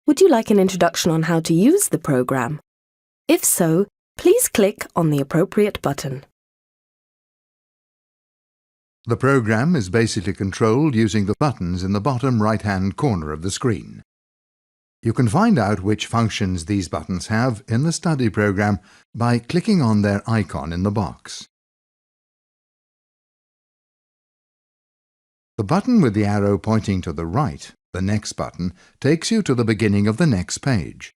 Would you like an introduction on how to use the program? If so, please click on the appropriate button. The program is basically controlled using the buttons in the bottom right-hand corner of the screen. You can find out which functions these buttons have in the study program by clicking on their icon in the box. The button with the arrow pointing to the right, the Next button, takes you to the beginning of the next page.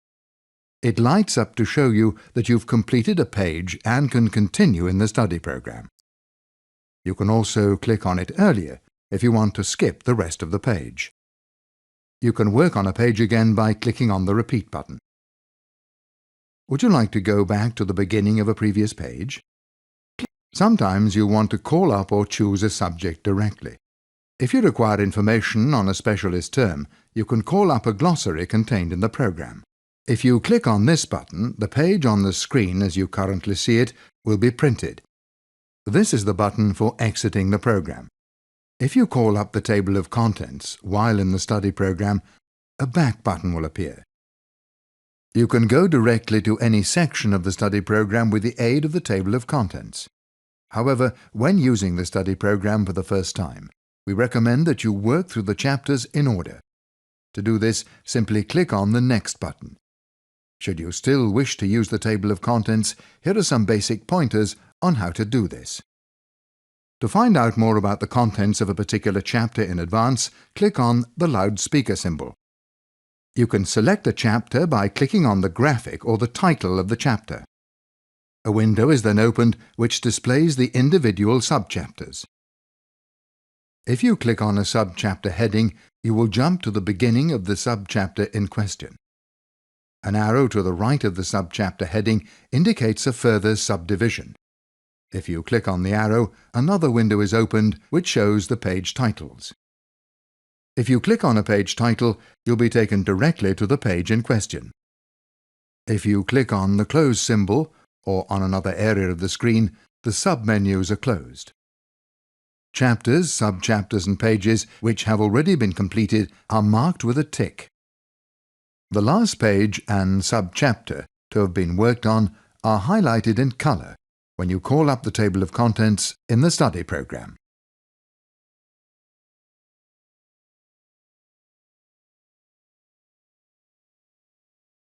It lights up to show you that you've completed a page and can continue in the study program. You can also click on it earlier if you want to skip the rest of the page. You can work on a page again by clicking on the Repeat button. Would you like to go back to the beginning of a previous page? Sometimes you want to call up or choose a subject directly. If you require information on a specialist term, you can call up a glossary contained in the program. If you click on this button, the page on the screen as you currently see it will be printed. This is the button for exiting the program. If you call up the table of contents while in the study program, a back button will appear. You can go directly to any section of the study program with the aid of the table of contents. However, when using the study program for the first time, we recommend that you work through the chapters in order. To do this, simply click on the Next button. Should you still wish to use the table of contents, here are some basic pointers on how to do this. To find out more about the contents of a particular chapter in advance, click on the loudspeaker symbol. You can select a chapter by clicking on the graphic or the title of the chapter. A window is then opened which displays the individual subchapters. If you click on a subchapter heading, you will jump to the beginning of the subchapter in question. An arrow to the right of the subchapter heading indicates a further subdivision. If you click on the arrow, another window is opened which shows the page titles. If you click on a page title, you'll be taken directly to the page in question. If you click on the close symbol or on another area of the screen, the sub-menus are closed. Chapters, subchapters and pages which have already been completed are marked with a tick. The last page and subchapter to have been worked on are highlighted in colour when you call up the table of contents in the study program.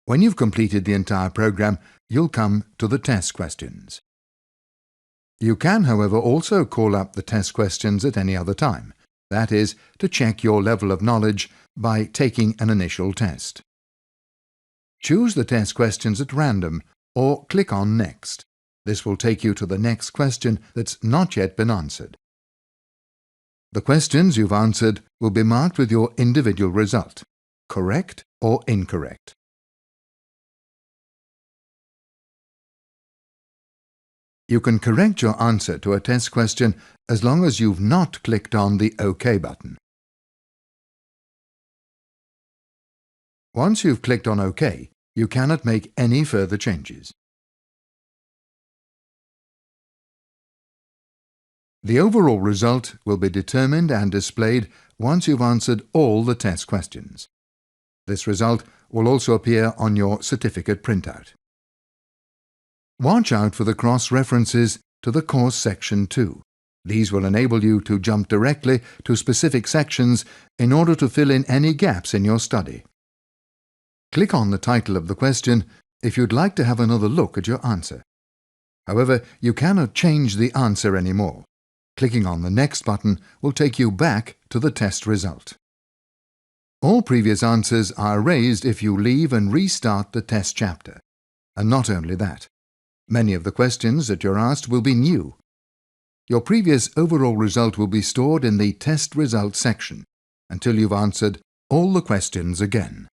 When you've completed the entire program, you'll come to the test questions. You can, however, also call up the test questions at any other time, that is, to check your level of knowledge by taking an initial test. Choose the test questions at random or click on Next. This will take you to the next question that's not yet been answered. The questions you've answered will be marked with your individual result, correct or incorrect. You can correct your answer to a test question as long as you've not clicked on the OK button. Once you've clicked on OK, you cannot make any further changes. The overall result will be determined and displayed once you've answered all the test questions. This result will also appear on your certificate printout. Watch out for the cross-references to the course section 2. These will enable you to jump directly to specific sections in order to fill in any gaps in your study. Click on the title of the question if you'd like to have another look at your answer. However, you cannot change the answer anymore. Clicking on the Next button will take you back to the test result. All previous answers are erased if you leave and restart the test chapter. And not only that, many of the questions that you're asked will be new. Your previous overall result will be stored in the Test Results section until you've answered all the questions again.